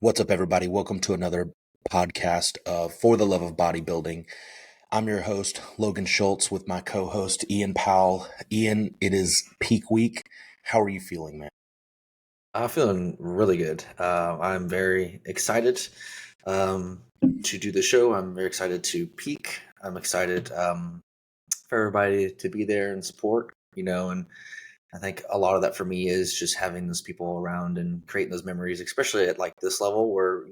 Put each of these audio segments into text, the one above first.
What's up, everybody? Welcome to another podcast of For the Love of Bodybuilding. I'm your host, Logan Schultz, with my co-host, Ian Powell. Ian, it is peak week. How are you feeling, man? I'm feeling really good. I'm very excited to do the show. I'm very excited to peak. I'm excited for everybody to be there and support, and I think a lot of that for me is just having those people around and creating those memories, especially at like this level where,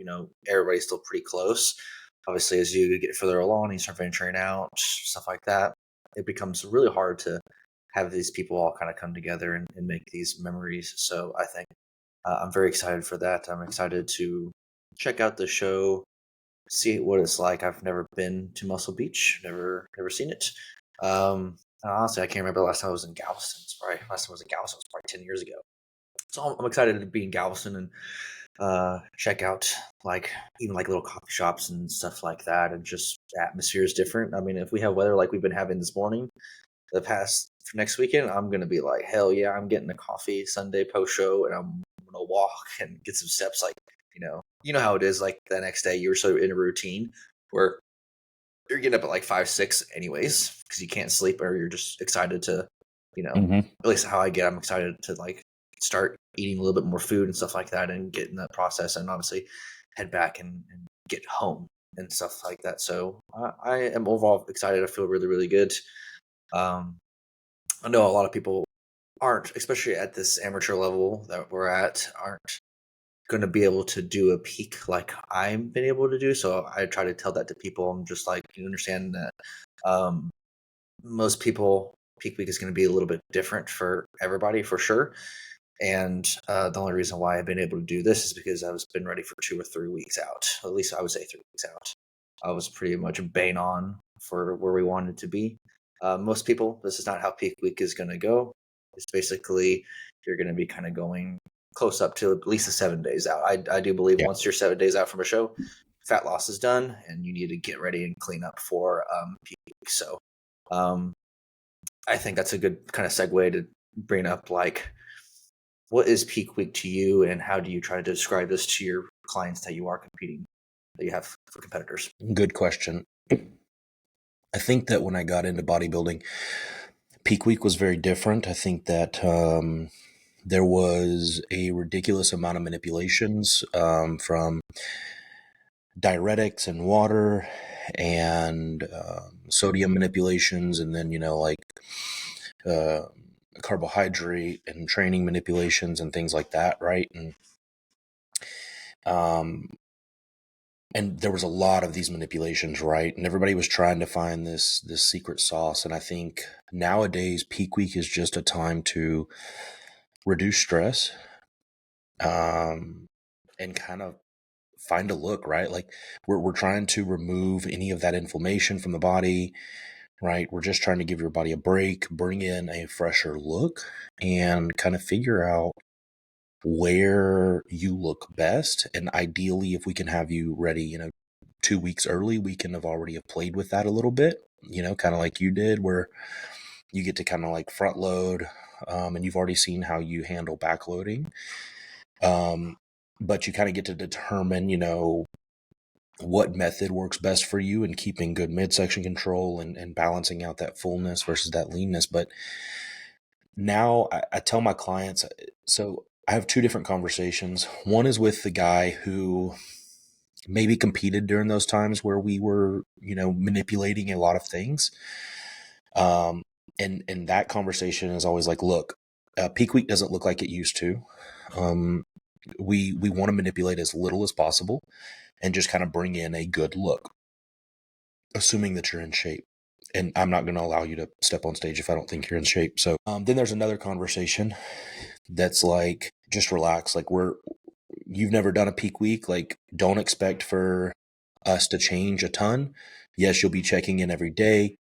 everybody's still pretty close. Obviously, as you get further along and you start venturing out, stuff like that, it becomes really hard to have these people all kind of come together and make these memories. So I think I'm very excited for that. I'm excited to check out the show, see what it's like. I've never been to Muscle Beach, never seen it. And honestly, I can't remember the last time I was in Galveston. Last time I was in Galveston was probably 10 years ago. So I'm excited to be in Galveston and check out like even like little coffee shops and stuff like that. And just the atmosphere is different. I mean, if we have weather like we've been having this morning, the past for next weekend, I'm gonna be like, hell yeah, I'm getting a coffee Sunday post show, and I'm gonna walk and get some steps. Like, you know how it is. Like the next day, you're sort of in a routine where you're getting up at like 5, 6, anyways, because you can't sleep, or you're just excited to, Mm-hmm. at least how I get. I'm excited to like start eating a little bit more food and stuff like that, and get in that process, and obviously head back and get home and stuff like that. So I am overall excited. I feel really, really good. Um, I know a lot of people aren't, especially at this amateur level that we're at, aren't going to be able to do a peak like I've been able to do. So I try to tell that to people. I'm just like, you understand that um, most people, peak week is going to be a little bit different for everybody for sure. And the only reason why I've been able to do this is because I've been ready for 2 or 3 weeks out. At least I would say 3 weeks out. I was pretty much bang on for where we wanted to be. Most people, this is not how peak week is going to go. It's basically you're going to be kind of going close up to at least the 7 days out. I do believe Yeah. once you're 7 days out from a show, fat loss is done, and you need to get ready and clean up for peak week. So um, I think that's a good kind of segue to bring up like what is peak week to you, and how do you try to describe this to your clients that you are competing, that you have for competitors? Good question. I think that when I got into bodybuilding, peak week was very different. I think that there was a ridiculous amount of manipulations from diuretics and water and sodium manipulations, and then uh, carbohydrate and training manipulations and things like that, right? Um, and there was a lot of these manipulations, right? And everybody was trying to find this secret sauce. And I think nowadays peak week is just a time to reduce stress, and kind of find a look, right? Like we're trying to remove any of that inflammation from the body, right? We're just trying to give your body a break, bring in a fresher look, and kind of figure out where you look best. And ideally, if we can have you ready, 2 weeks early, we can have played with that a little bit, kind of like you did, where you get to kind of like front load, and you've already seen how you handle backloading. But you kind of get to determine, what method works best for you and keeping good midsection control and balancing out that fullness versus that leanness. But now I tell my clients, so I have two different conversations. One is with the guy who maybe competed during those times where we were, manipulating a lot of things. And that conversation is always like, look, peak week doesn't look like it used to. We want to manipulate as little as possible and just kind of bring in a good look, assuming that you're in shape. And I'm not going to allow you to step on stage if I don't think you're in shape. So then there's another conversation that's like, just relax. Like you've never done a peak week. Like, don't expect for us to change a ton. Yes, you'll be checking in every day.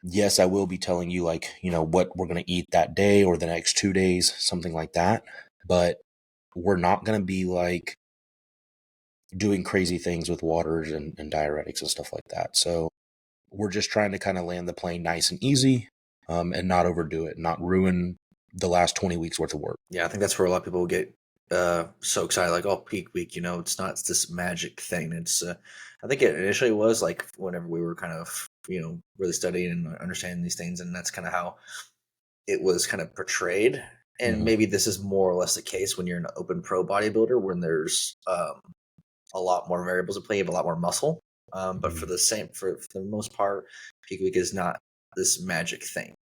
Yes, I will be telling you like, what we're going to eat that day or the next 2 days, something like that. But we're not going to be like doing crazy things with waters and diuretics and stuff like that. So we're just trying to kind of land the plane nice and easy, and not overdo it, not ruin the last 20 weeks worth of work. Yeah, I think that's where a lot of people get so excited, like, oh, peak week, it's not this magic thing. It's I think it initially was like whenever we were kind of really studying and understanding these things, and that's kind of how it was kind of portrayed. And Hmm. maybe this is more or less the case when you're an open pro bodybuilder, when there's a lot more variables to play, you have a lot more muscle. But Hmm. for the most part, peak week is not this magic thing.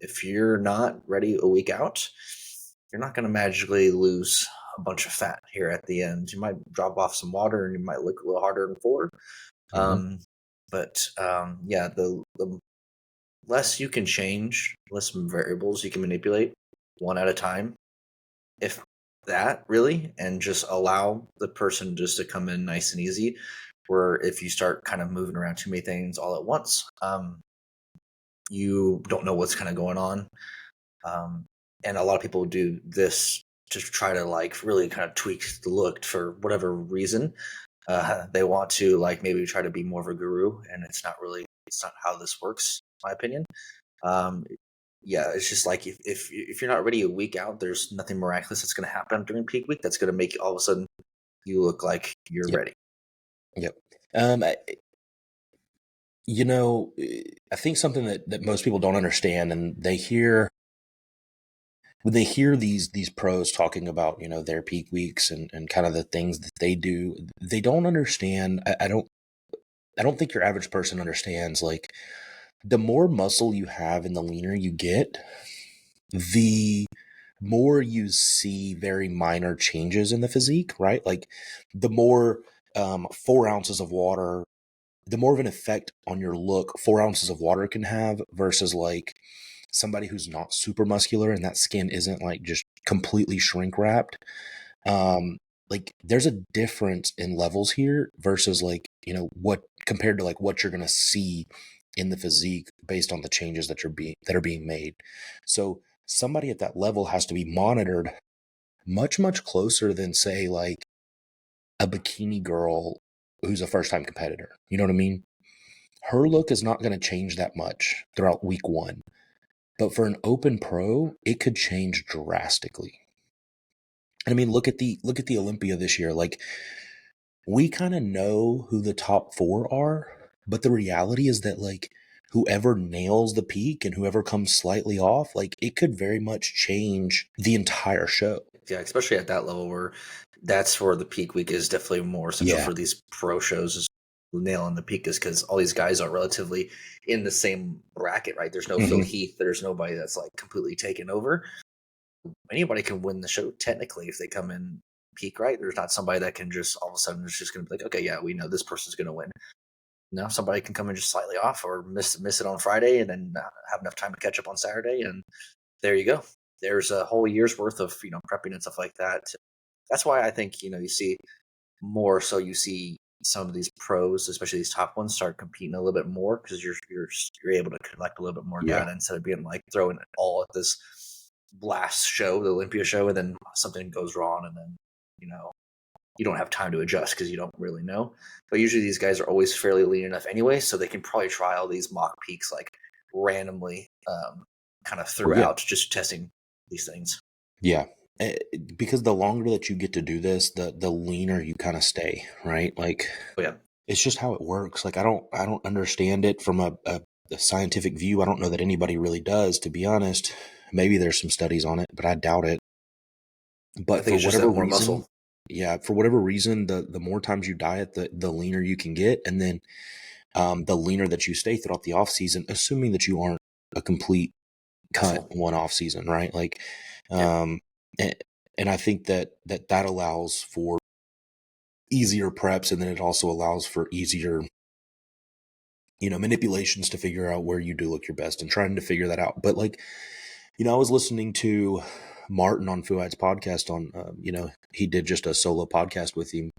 If you're not ready a week out, you're not going to magically lose a bunch of fat here at the end. You might drop off some water and you might look a little harder than forward. Hmm. Yeah, the less you can change, less variables you can manipulate one at a time, if that really, and just allow the person just to come in nice and easy. Where if you start kind of moving around too many things all at once, you don't know what's kind of going on. Um, and a lot of people do this to try to like really kind of tweak the look for whatever reason. They want to like maybe try to be more of a guru, and it's not how this works, in my opinion. Um, yeah, it's just like if you're not ready a week out, there's nothing miraculous that's going to happen during peak week that's going to make you all of a sudden you look like you're Yep. ready. Yep. Um, I, you know, I think something that most people don't understand, and they hear when they hear these pros talking about their peak weeks and kind of the things that they do, they don't understand. I don't think your average person understands, like, the more muscle you have and the leaner you get, the more you see very minor changes in the physique, right? Like, the more 4 ounces of water, the more of an effect on your look 4 ounces of water can have versus like somebody who's not super muscular and that skin isn't like just completely shrink wrapped. Like, there's a difference in levels here versus like, what compared to like what you're gonna see in the physique based on the changes that are being made. So somebody at that level has to be monitored much, much closer than, say, like a bikini girl who's a first time competitor. You know what I mean? Her look is not going to change that much throughout week one. But for an open pro, it could change drastically. And I mean, look at the Olympia this year. Like, we kind of know who the top four are, but the reality is that, like, whoever nails the peak and whoever comes slightly off, like, it could very much change the entire show. Yeah, especially at that level where that's where the peak week is definitely more essential Yeah. for these pro shows. Is nailing the peak is because all these guys are relatively in the same bracket, right? There's no Phil Hmm. Heath. There's nobody that's like completely taken over. Anybody can win the show technically if they come in peak, right? There's not somebody that can just all of a sudden it's just going to be like, okay, yeah, we know this person's going to win. No, somebody can come in just slightly off or miss it on Friday and then not have enough time to catch up on Saturday, and there you go. There's a whole year's worth of prepping and stuff like that. That's why I think you see more. So you see some of these pros, especially these top ones, start competing a little bit more because you're able to collect a little bit more Yeah. data instead of being like throwing it all at this blast show, the Olympia show, and then something goes wrong, and then you know you don't have time to adjust because you don't really know. But usually these guys are always fairly lean enough anyway, so they can probably try all these mock peaks like randomly, kind of Oh, yeah. throughout, just testing these things. Yeah. Because the longer that you get to do this, the leaner you kind of stay, right? Like, Oh yeah, it's just how it works. Like, I don't understand it from a scientific view. I don't know that anybody really does, to be honest. Maybe there's some studies on it, but I doubt it. I But think for it's just whatever that more reason, muscle. yeah, for whatever reason, the more times you diet, the leaner you can get, and then the leaner that you stay throughout the off season, assuming that you aren't a complete cut Asshole. one off season, right? Like, Yeah, um, and, and I think that allows for easier preps, and then it also allows for easier, manipulations to figure out where you do look your best and trying to figure that out. But, like, I was listening to Martin on Fuad's podcast on, he did just a solo podcast with him.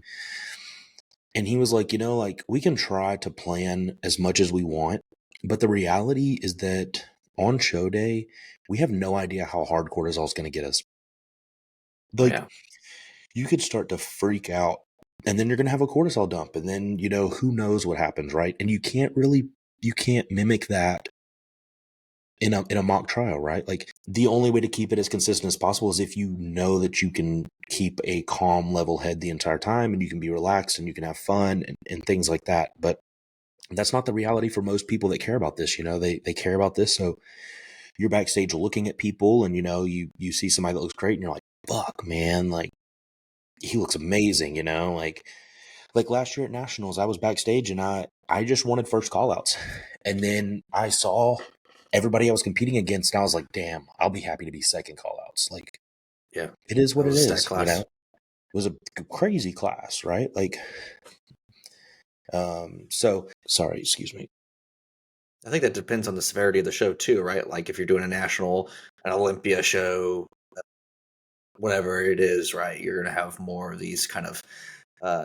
And he was like, like, we can try to plan as much as we want, but the reality is that on show day, we have no idea how hard cortisol is going to get us. oh Like, yeah, you could start to freak out, and then you're going to have a cortisol dump, and then, who knows what happens, right? And you can't mimic that in a mock trial, right? Like the only way to keep it as consistent as possible is if you know that you can keep a calm, level head the entire time, and you can be relaxed and you can have fun and things like that. But that's not the reality for most people that care about this. They care about this. So you're backstage looking at people, and you see somebody that looks great, and you're like, fuck, man, like he looks amazing, like last year at Nationals, I was backstage and I just wanted first call outs. And then I saw everybody I was competing against, and I was like, damn, I'll be happy to be second call outs. Like, Yeah, it is that what it was a stack is, class. It was a crazy class, right? Like, so sorry, excuse me. I think that depends on the severity of the show too, right? Like if you're doing a national, an Olympia show, whatever it is, right? You're going to have more of these kind of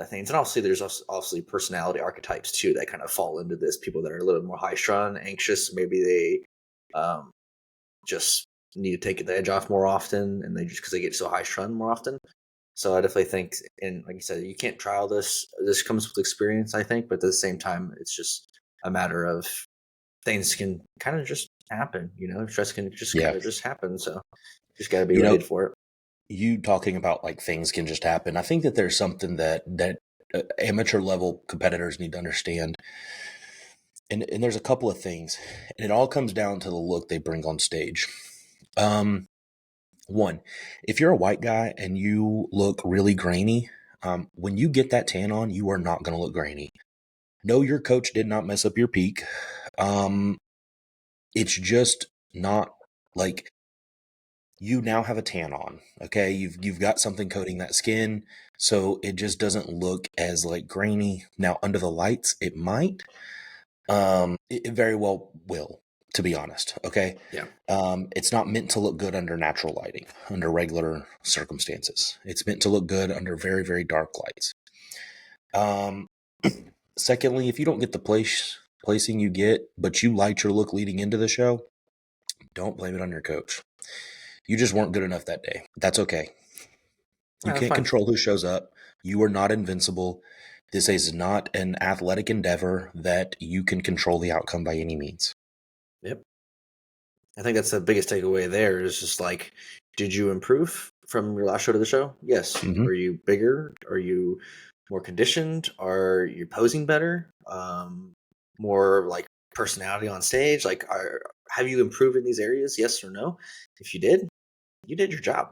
things. And obviously, there's obviously personality archetypes too that kind of fall into this. People that are a little bit more high strung, anxious, maybe they just need to take the edge off more often, and they just because they get so high strung more often. So I definitely think, and like you said, you can't trial this. This comes with experience, I think, but at the same time, it's just a matter of things can kind of just happen. Stress can just Yeah. kind of just happen. So just got to be You ready know, for it. you talking about like things can just happen. I think that there's something that amateur level competitors need to understand. And there's a couple of things, and it all comes down to the look they bring on stage. One, if you're a white guy and you look really grainy, when you get that tan on, you are not going to look grainy. No, your coach did not mess up your peak. It's just not like you now have a tan on. Okay, you've got something coating that skin, so it just doesn't look as like grainy. Now under the lights, it might. It very well will, to be honest. Okay. Yeah. It's not meant to look good under natural lighting, under regular circumstances. It's meant to look good under very, very dark lights. Um, secondly, if you don't get the placing you get, but you liked your look leading into the show, don't blame it on your coach. You just weren't good enough that day. That's okay. You Yeah, that's can't fine. control who shows up. You are not invincible. This is not an athletic endeavor that you can control the outcome by any means. Yep. I think that's the biggest takeaway there is just like, did you improve from your last show to the show? Yes. Mm-hmm. Are you bigger? Are you more conditioned? Are you posing better? More like personality on stage? Like, have you improved in these areas? Yes or no? If you did your job.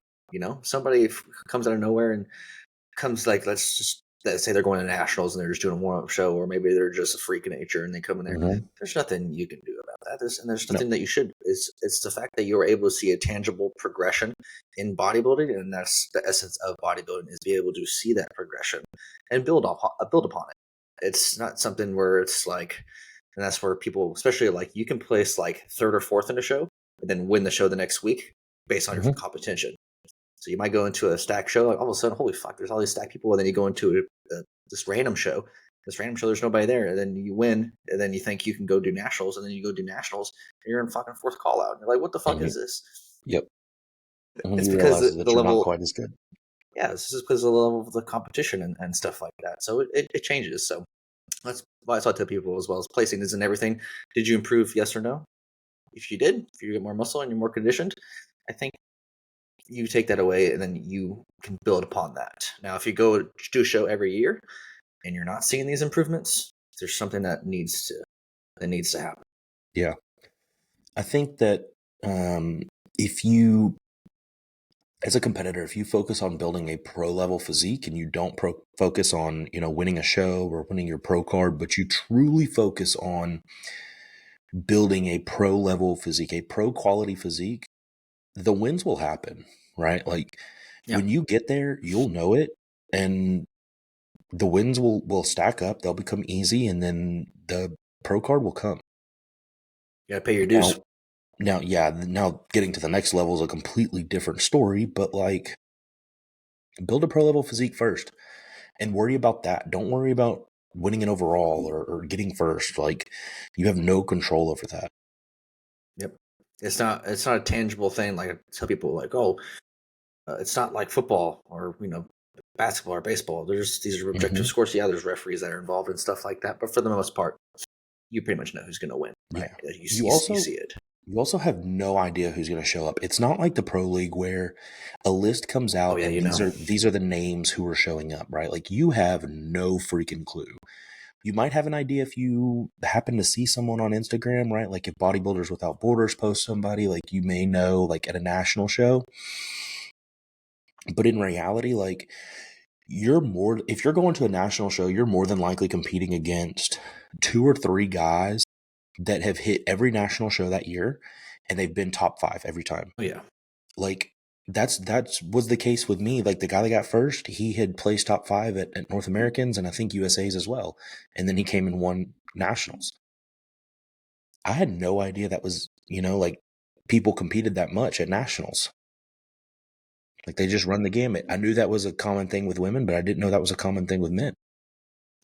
Somebody comes out of nowhere and comes like let's say they're going to nationals and they're just doing a warm up show, or maybe they're just a freak of nature and they come in there. Mm-hmm. There's nothing you can do about that. There's No. nothing that you should. It's the fact that you were able to see a tangible progression in bodybuilding, and that's the essence of bodybuilding is be able to see that progression and build upon it. It's not something where it's like, and that's where people, especially like you can place like third or fourth in a show and then win the show the next week based on your Mm-hmm. competition. So you might go into a stack show, like all of a sudden, holy fuck, there's all these stack people, and then you go into this random show. This random show, there's nobody there, and then you win, and then you think you can go do nationals, and then you go do nationals, and you're in fucking fourth call out, and you're like, what the fuck is this? Yep. And when It's you because realize the that you're not level, quite as good. yeah, this is because of the level of the competition and stuff like that. So it changes. So that's why I tell people as well as placing isn't everything. Did you improve? Yes or no? If you did, if you get more muscle and you're more conditioned, I think you take that away and then you can build upon that. Now, if you go do a show every year and you're not seeing these improvements, there's something that needs to happen. Yeah. I think that if you, as a competitor, if you focus on building a pro level physique and you don't focus on, winning a show or winning your pro card, but you truly focus on building a pro level physique, a pro quality physique, the wins will happen, right? Like Yeah, when you get there, you'll know it, and the wins will stack up. They'll become easy, and then the pro card will come. you gotta pay your Now, dues. now getting to the next level is a completely different story, but like build a pro level physique first and worry about that. Don't worry about winning an overall or getting first. Like you have no control over that. Yep, it's not a tangible thing. Like I tell people, like, oh, it's not like football or basketball or baseball. These are objective Mm-hmm. scores. Yeah, there's referees that are involved and stuff like that, but for the most part, you pretty much know who's going to win, right? Yeah. You You see also it. You also have no idea who's going to show up. It's not like the pro league where a list comes Oh out yeah, and you know. these are the names who are showing up, right? Like you have no freaking clue. You might have an idea if you happen to see someone on Instagram, right? Like if Bodybuilders Without Borders posts somebody, like you may know, like at a national show. But in reality, like if you're going to a national show, you're more than likely competing against 2 or 3 guys that have hit every national show that year, and they've been top 5 every time. Oh yeah. Like that's was the case with me. Like the guy that got first, he had placed top 5 at North Americans and I think USA's as well, and then he came and won nationals. I had no idea that was, like people competed that much at nationals. Like they just run the gamut. I knew that was a common thing with women, but I didn't know that was a common thing with men.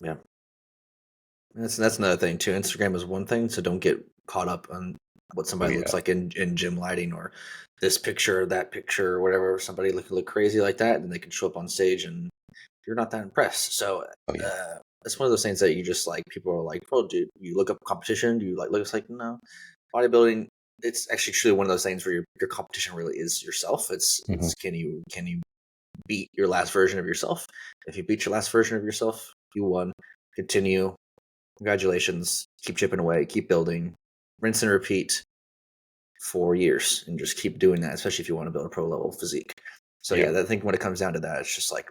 Yeah. That's another thing too. Instagram is one thing, so don't get caught up on what Oh somebody looks yeah. like in gym lighting or this picture, that picture, or whatever. Somebody look crazy like that, and they can show up on stage, and you're not that impressed. So Oh yeah. it's one of those things that you just like. People are like, "Oh, dude, you look up competition? Do you like look?" It's like no, bodybuilding. It's actually truly one of those things where your competition really is yourself. Mm-hmm. It's can you beat your last version of yourself? If you beat your last version of yourself, you won. Continue. Congratulations. Keep chipping away. Keep building. Rinse and repeat for years, and just keep doing that. Especially if you want to build a pro level physique. So Yeah. yeah, I think when it comes down to that, it's just like,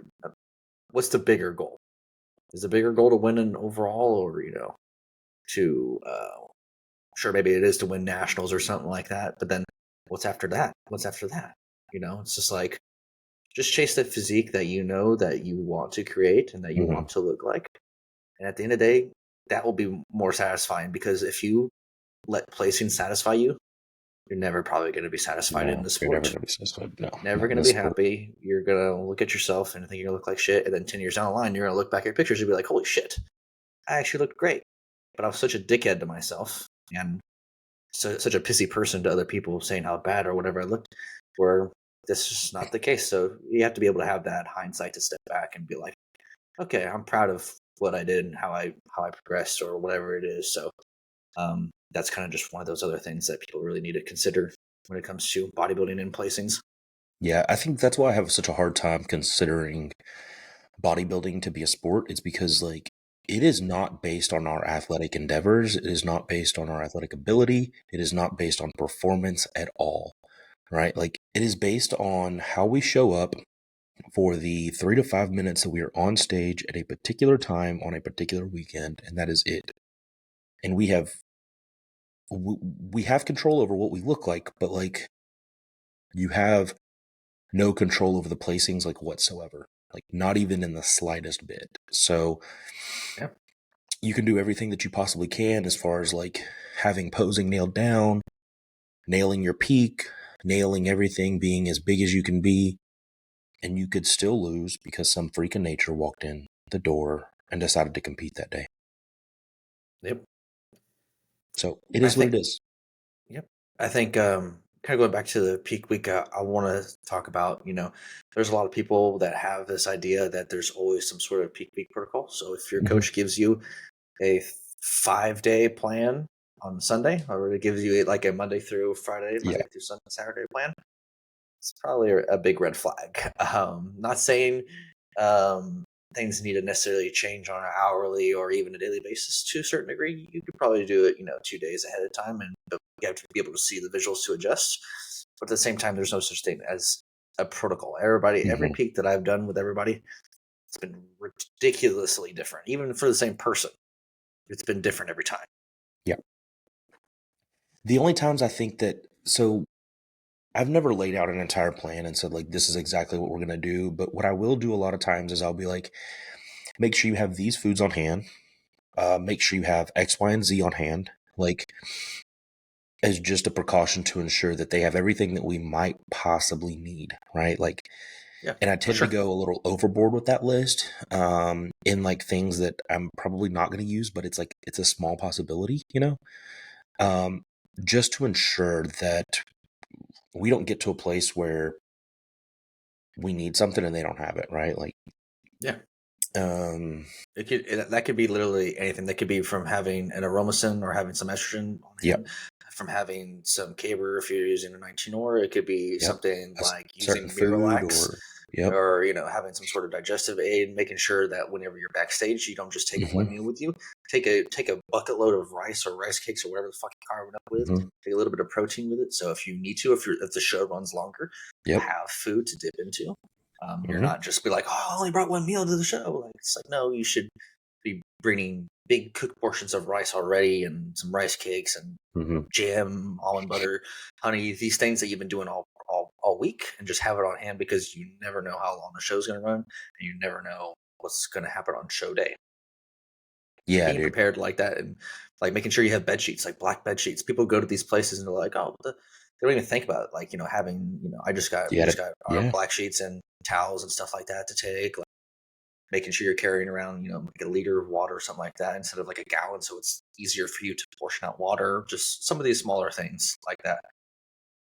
what's the bigger goal? Is the bigger goal to win an overall, or to sure, maybe it is to win nationals or something like that. But then what's after that? What's after that? It's just like, just chase the physique that you know that you want to create and that you Mm-hmm. want to look like. And at the end of the day, that will be more satisfying, because if you let placing satisfy you, you're never probably going to be satisfied in No, the you're never sport. gonna be satisfied. No, Never not in going to this be sport. happy. You're going to look at yourself and think you're going to look like shit. And then 10 years down the line, you're going to look back at your pictures and be like, holy shit, I actually looked great. But I was such a dickhead to myself, and such a pissy person to other people, saying how bad or whatever I looked, where this is not the case. So you have to be able to have that hindsight to step back and be like, okay, I'm proud of what I did and how I progressed or whatever it is. So that's kind of just one of those other things that people really need to consider when it comes to bodybuilding and placings. Yeah, I think that's why I have such a hard time considering bodybuilding to be a sport. It's because like it is not based on our athletic endeavors. It is not based on our athletic ability. It is not based on performance at all. Right? Like it is based on how we show up for the 3 to 5 minutes that we are on stage at a particular time on a particular weekend, and that is it. And we have control over what we look like, but like you have no control over the placings like whatsoever, like not even in the slightest bit. So Yeah. you can do everything that you possibly can as far as like having posing nailed down, nailing your peak, nailing everything, being as big as you can be, and you could still lose because some freak of nature walked in the door and decided to compete that day. Yep. So it I is what it think. is. Yep. I think kind of going back to the peak week, I want to talk about, there's a lot of people that have this idea that there's always some sort of peak week protocol. So if your Mm-hmm. coach gives you a 5-day plan on Sunday, or it gives you like a Monday through Friday, Yeah. Monday through Sunday, Saturday plan, it's probably a big red flag. Not saying um, things need to necessarily change on an hourly or even a daily basis to a certain degree. You could probably do it, 2 days ahead of time, and you have to be able to see the visuals to adjust. But at the same time, there's no such thing as a protocol. Every Mm-hmm. peak that I've done with everybody, it's been ridiculously different. Even for the same person, it's been different every time. Yeah. The only times I think that, so I've never laid out an entire plan and said, like, this is exactly what we're going to do. But what I will do a lot of times is I'll be like, make sure you have these foods on hand. Make sure you have X, Y, and Z on hand. Like, as just a precaution to ensure that they have everything that we might possibly need, right? Like, Yeah, and I for tend to sure. go a little overboard with that list, in like things that I'm probably not going to use, but it's like, it's a small possibility, um, just to ensure that we don't get to a place where we need something and they don't have it, right? Like, Yeah. That could be literally anything. That could be from having an aromasin or having some estrogen on Yep. hand, from having some Caber if you're using a 19, or it could be Yep. something A like certain using food Miralax, or, yep. or having some sort of digestive aid, making sure that whenever you're backstage, you don't just take one Mm-hmm. meal with you. Take a bucket load of rice or rice cakes or whatever the fuck you're carving up with. Mm-hmm. Take a little bit of protein with it. So if you need to, if the show runs longer, you Yep. have food to dip into. You're Mm-hmm. not just be like, oh, I only brought one meal to the show. Like, it's like, no, you should be bringing big cooked portions of rice already, and some rice cakes and Mm-hmm. jam, almond butter, honey, these things that you've been doing all week, and just have it on hand, because you never know how long the show's going to run, and you never know what's going to happen on show day. So Yeah, being dude. prepared like that, and like making sure you have bed sheets, like black bed sheets. People go to these places and they're like, oh, they don't even think about it. Like, having, we You just gotta, got our yeah. black sheets and towels and stuff like that to take. Like, making sure you're carrying around, like a liter of water or something like that instead of like a gallon, so it's easier for you to portion out water. Just some of these smaller things like that,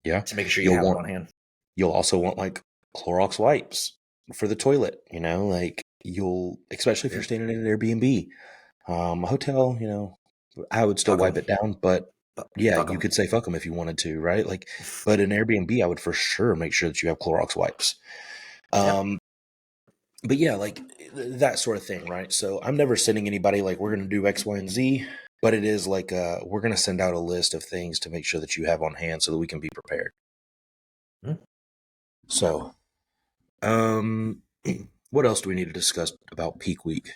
Yeah. to making sure you You'll have it want, on hand. you'll also want like Clorox wipes for the toilet, like especially if you're Yeah, staying in an Airbnb, a hotel, I would still fuck wipe them. it down, but yeah, Fuck you them. could say fuck them if you wanted to, right? Like, but an Airbnb, I would for sure make sure that you have Clorox wipes. Yep. But yeah, like that sort of thing, right? So I'm never sending anybody like we're going to do X, Y, and Z, but it is like we're going to send out a list of things to make sure that you have on hand so that we can be prepared. Mm-hmm. So, um, what else do we need to discuss about peak week?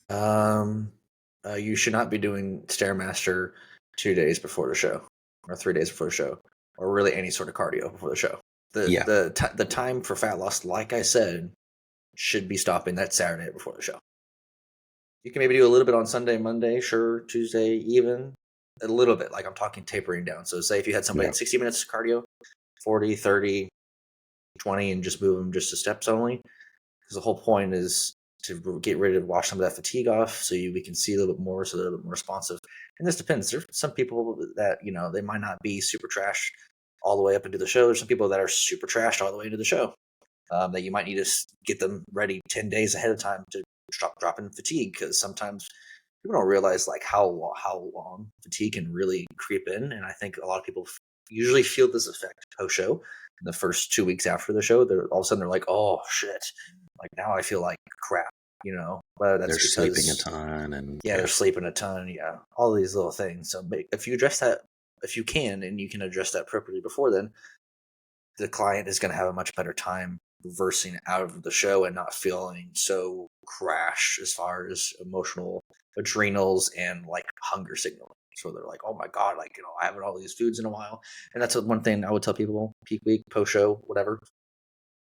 You should not be doing Stairmaster 2 days before the show, or 3 days before the show, or really any sort of cardio before the show. Yeah, The time for fat loss, like I said, should be stopping that Saturday before the show. You can maybe do a little bit on Sunday, Monday, sure, Tuesday, even a little bit. Like, I'm talking tapering down. So say if you had somebody yeah, at 60 minutes of cardio, 40, 30, 20, and just move them just to steps only. Because the whole point is to get ready to wash some of that fatigue off, so we can see a little bit more, so they're a little bit more responsive. And this depends. There's some people that, they might not be super trash all the way up into the show. There's some people that are super trashed all the way into the show, that you might need to get them ready 10 days ahead of time to stop dropping fatigue, because sometimes people don't realize like how long fatigue can really creep in. And I think a lot of people usually feel this effect post show. In the first 2 weeks after the show, they're all of a sudden they're like, oh shit, like now I feel like crap, but that's they're sleeping a because, ton, and yeah, they're sleeping a ton, yeah, all these little things. So if you address that, if you can, and you can address that appropriately before then, the client is going to have a much better time reversing out of the show and not feeling so crashed as far as emotional, adrenals, and like hunger signaling. So they're like, oh my God, like, I haven't all these foods in a while. And that's one thing I would tell people peak week, post show, whatever.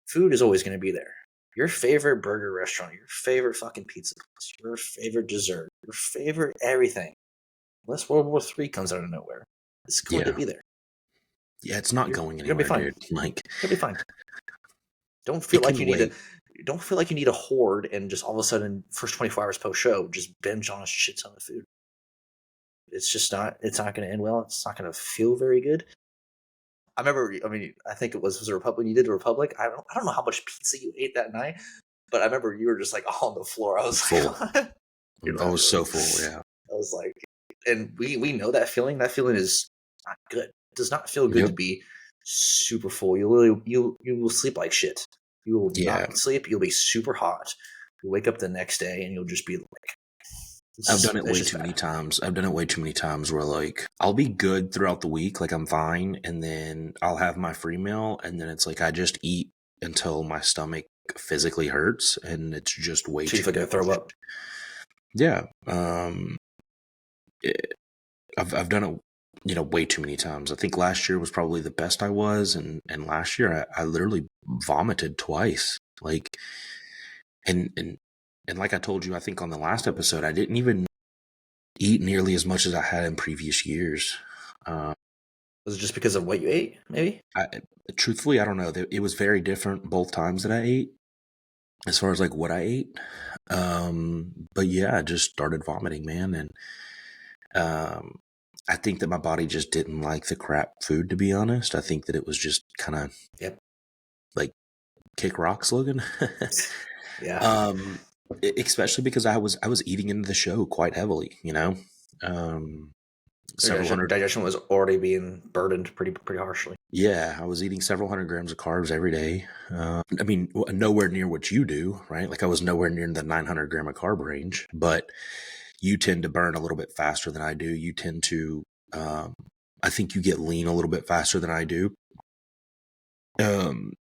Food is always going to be there. Your favorite burger restaurant, your favorite fucking pizza place, your favorite dessert, your favorite everything, unless World War III comes out of nowhere, it's going to yeah, be there. yeah. It's not You're, going you're gonna be anywhere, fine. dude. Like, You're gonna be fine. Don't feel it like can you need to. wait. Don't feel like you need a hoard and just all of a sudden, first 24 hours post show, just binge on a shit ton of food. It's just not. It's not going to end well. It's not going to feel very good. I remember. I mean, I think it was a Republic when you did the Republic. I don't know how much pizza you ate that night, but I remember you were just like on the floor. I was Full. like, I was so full. Yeah. I was like, and we know that feeling. That feeling is not good. It does not feel good to Yep. be super full. You will sleep like shit. You will Yeah. not sleep. You'll be super hot. You wake up the next day and you'll just be like, I've done it it's way just too many bad. times. I've done it way too many times where like I'll be good throughout the week, like I'm fine, and then I'll have my free meal, and then it's like I just eat until my stomach physically hurts, and it's just way So you too feel like much. to throw up. Yeah. I've done it, way too many times. I think last year was probably the best I was, and last year I literally vomited twice. Like, and like I told you, I think on the last episode, I didn't even eat nearly as much as I had in previous years. Was it just because of what you ate? Maybe. Truthfully, I don't know. It was very different both times that I ate, as far as like what I ate. But yeah, I just started vomiting, man, and um, I think that my body just didn't like the crap food. To be honest, I think that it was just kind of Yep. like kick rocks, Logan. Yeah. um, Especially because I was eating into the show quite heavily, several hundred. Digestion was already being burdened pretty harshly. Yeah, I was eating several hundred grams of carbs every day. I mean, nowhere near what you do, right? Like I was nowhere near the 900 gram of carb range, but you tend to burn a little bit faster than I do. You tend to, I think you get lean a little bit faster than I do.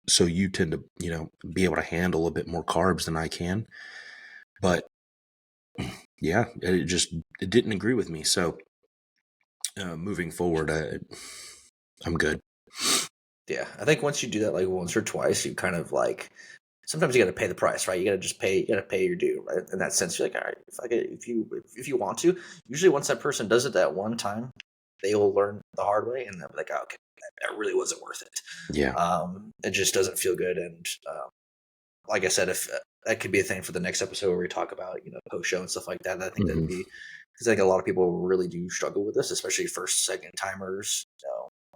So you tend to, be able to handle a bit more carbs than I can. But yeah, it didn't agree with me. So moving forward, I'm good. Yeah, I think once you do that like once or twice, you kind of like sometimes you got to pay the price, right? You got to just pay. You got to pay your due, right? In that sense, you're like, all right, if you want to, usually once that person does it that one time, they will learn the hard way, and they'll be like, oh, okay, that really wasn't worth it. Yeah. It just doesn't feel good, and like I said, if that could be a thing for the next episode where we talk about post show and stuff like that. I think that'd be because I think a lot of people really do struggle with this, especially first, second timers.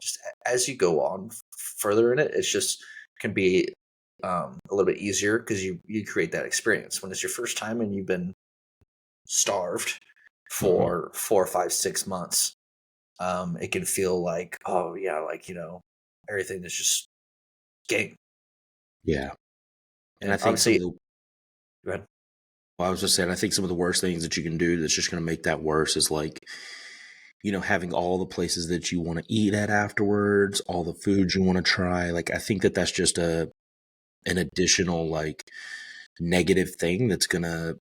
Just as you go on further in it, it's just can be a little bit easier because you create that experience when it's your first time and you've been starved for 4, 5, 6 months. It can feel like, oh yeah, like everything is just game. Yeah. And I think obviously, go ahead. Well, I was just saying, I think some of the worst things that you can do that's just going to make that worse is like, having all the places that you want to eat at afterwards, all the foods you want to try. Like, I think that that's just an additional like negative thing that's going to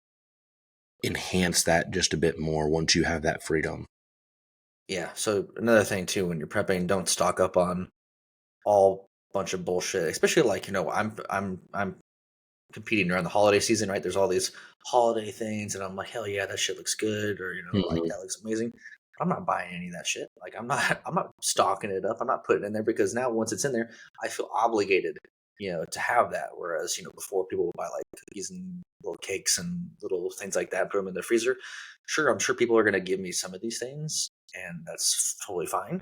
enhance that just a bit more once you have that freedom. Yeah. So another thing too, when you're prepping, don't stock up on all bunch of bullshit. Especially like I'm competing around the holiday season, right? There's all these holiday things, and I'm like, hell yeah, that shit looks good, or like that looks amazing. But I'm not buying any of that shit. Like I'm not stocking it up. I'm not putting it in there because now once it's in there, I feel obligated, to have that. Whereas before people would buy like cookies and little cakes and little things like that, put them in the freezer. Sure, I'm sure people are gonna give me some of these things, and that's totally fine.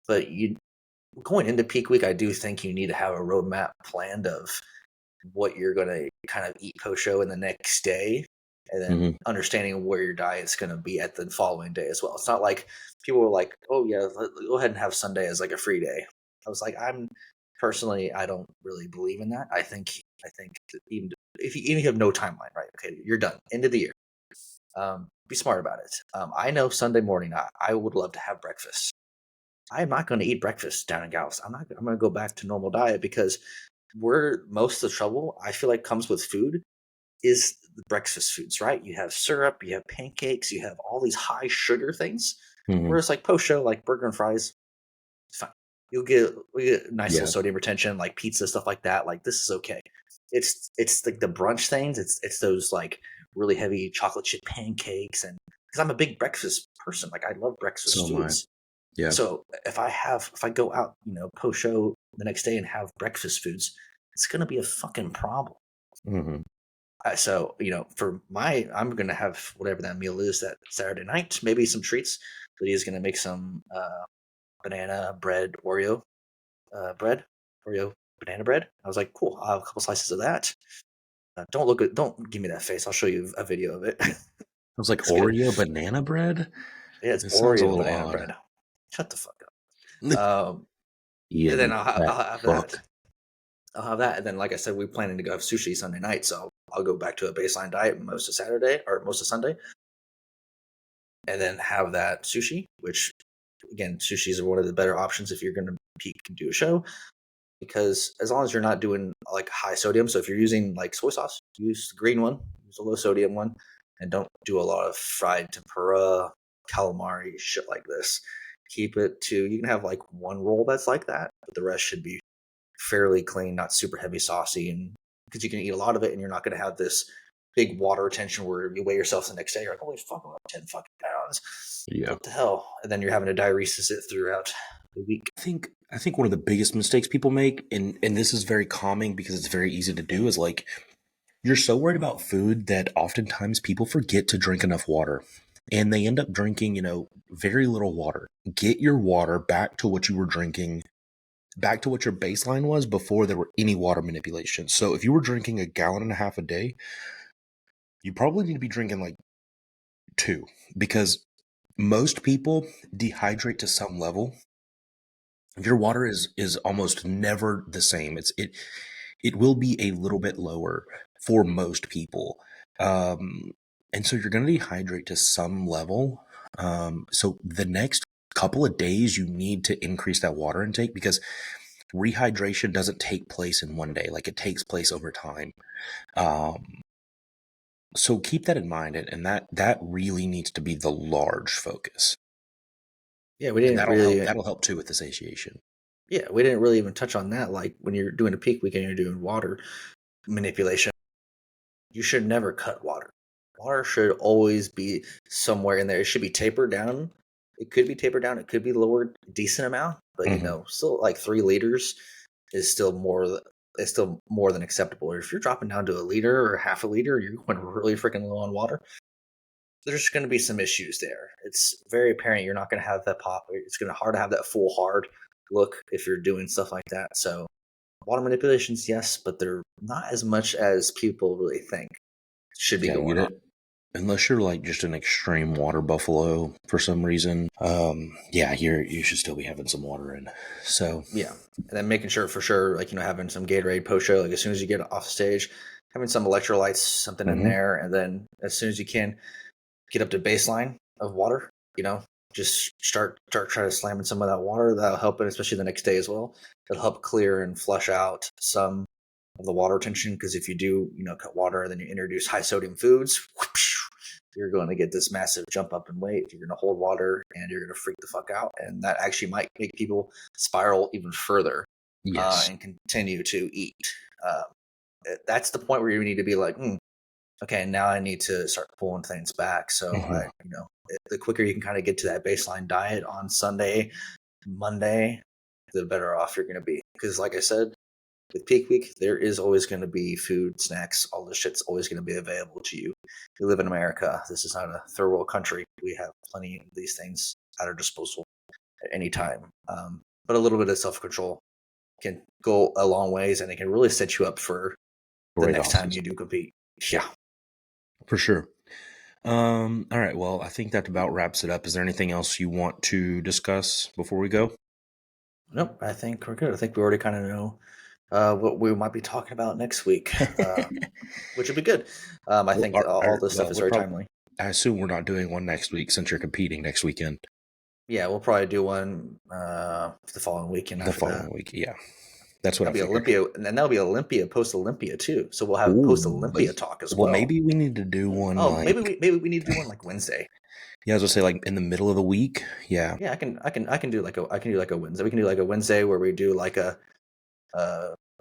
But you going into peak week, I do think you need to have a roadmap planned of what you're going to kind of eat post show in the next day, and then understanding where your diet's going to be at the following day as well. It's not like people were like, oh yeah, go ahead and have Sunday as like a free day. I was like, I don't really believe in that. I think that even if you have no timeline, right? Okay, you're done, end of the year. Be smart about it. I know Sunday morning, I would love to have breakfast. I'm not going to eat breakfast down in Galveston. I'm going to go back to normal diet because where most of the trouble I feel like comes with food is the breakfast foods, right? You have syrup, you have pancakes, you have all these high sugar things. Whereas like post show, like burger and fries, it's fine. We get nice little sodium retention, like pizza, stuff like that. Like this is okay. It's like the brunch things. It's those like really heavy chocolate chip pancakes, and because I'm a big breakfast person, like I love breakfast foods. Yeah. So if I go out, post show the next day and have breakfast foods, it's gonna be a fucking problem. So I'm gonna have whatever that meal is that Saturday night, maybe some treats. But he's gonna make some banana bread Oreo banana bread. I was like, cool. I'll have a couple slices of that. Don't give me that face. I'll show you a video of it. I was like, Oreo banana bread? Yeah, it's it sounds a Oreo little banana odd. bread. Shut the fuck up. And then I'll have that. I'll have that, and then like I said, we're planning to go have sushi Sunday night, so I'll go back to a baseline diet most of Saturday or most of Sunday, and then have that sushi. Which, again, sushis are one of the better options if you're going to peak and do a show, because as long as you're not doing like high sodium, so if you're using like soy sauce, use the green one, use a low sodium one, and don't do a lot of fried tempura, calamari, shit like this. Keep it to you can have like one roll that's like that, but the rest should be fairly clean, not super heavy saucy, and because you can eat a lot of it and you're not going to have this big water retention where you weigh yourself the next day, you're like, holy fuck, I'm up 10 fucking pounds. Yeah. What the hell? And then you're having to diuresis it throughout the week. I think one of the biggest mistakes people make, and this is very calming because it's very easy to do, is like you're so worried about food that oftentimes people forget to drink enough water. And they end up drinking, very little water. Get your water back to what you were drinking, back to what your baseline was before there were any water manipulation. So if you were drinking 1.5 gallons a day, you probably need to be drinking like 2, because most people dehydrate to some level. Your water is almost never the same. It will be a little bit lower for most people. And so you're going to dehydrate to some level. So the next couple of days, you need to increase that water intake, because rehydration doesn't take place in one day. Like, it takes place over time. So keep that in mind, and that really needs to be the large focus. Yeah, we And didn't that'll help. really. That'll help too with the satiation. Yeah, we didn't really even touch on that. Like when you're doing a peak week and you're doing water manipulation, you should never cut water. Water should always be somewhere in there. It should be tapered down. It could be tapered down. It could be lowered a decent amount, but still like 3 liters is still more. It's still more than acceptable. If you're dropping down to a liter or half a liter, you're going really freaking low on water. There's going to be some issues there. It's very apparent you're not going to have that pop. It's going to hard to have that full hard look if you're doing stuff like that. So water manipulations, yes, but they're not as much as people really think should be Yeah, going on. unless you're like just an extreme water buffalo for some reason. Yeah, you should still be having some water in. So Yeah, and then making sure for sure, like having some Gatorade post show, like as soon as you get off stage, having some electrolytes, something in there, and then as soon as you can, get up to baseline of water. Just start trying to slam in some of that water. That'll help it, especially the next day as well. It'll help clear and flush out some of the water retention, because if you do, cut water and then you introduce high sodium foods, you're going to get this massive jump up in weight. You're going to hold water and you're going to freak the fuck out, and that actually might make people spiral even further yes. and continue to eat. That's the point where you need to be like, okay, now I need to start pulling things back. So the quicker you can kind of get to that baseline diet on Sunday, Monday, the better off you're going to be. Because like I said, with peak week, there is always going to be food, snacks, all this shit's always going to be available to you. We live in America. This is not a third world country. We have plenty of these things at our disposal at any time. But a little bit of self-control can go a long ways, and it can really set you up for the Great next time options. you do compete. Yeah. For sure. All right. Well, I think that about wraps it up. Is there anything else you want to discuss before we go? Nope, I think we're good. I think we already kind of know what we might be talking about next week, which would be good. I think all this stuff is very timely. I assume we're not doing one next week since you're competing next weekend. Yeah, we'll probably do one the following weekend The after that. following week, yeah. That's what That'll I be figured. Olympia, and then that'll be Olympia post Olympia too. So we'll have post Olympia talk as well. Well, maybe we need to do one. Oh, like, maybe we need to do one like Wednesday. Yeah, I was gonna say like in the middle of the week. Yeah. Yeah, I can do like a Wednesday. We can do like a Wednesday where we do like a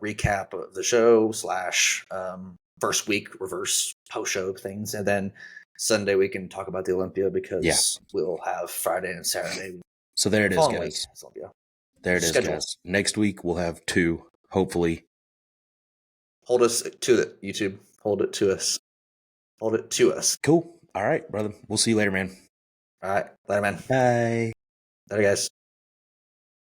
recap of the show / first week reverse post show things, and then Sunday we can talk about the Olympia, because we'll have Friday and Saturday. So there it is, Following guys. week, Olympia. There it is, Schedule. guys. Next week we'll have 2, hopefully. Hold us to it, YouTube. Hold it to us. Hold it to us. Cool. All right, brother. We'll see you later, man. All right. Later, man. Bye. Later, guys.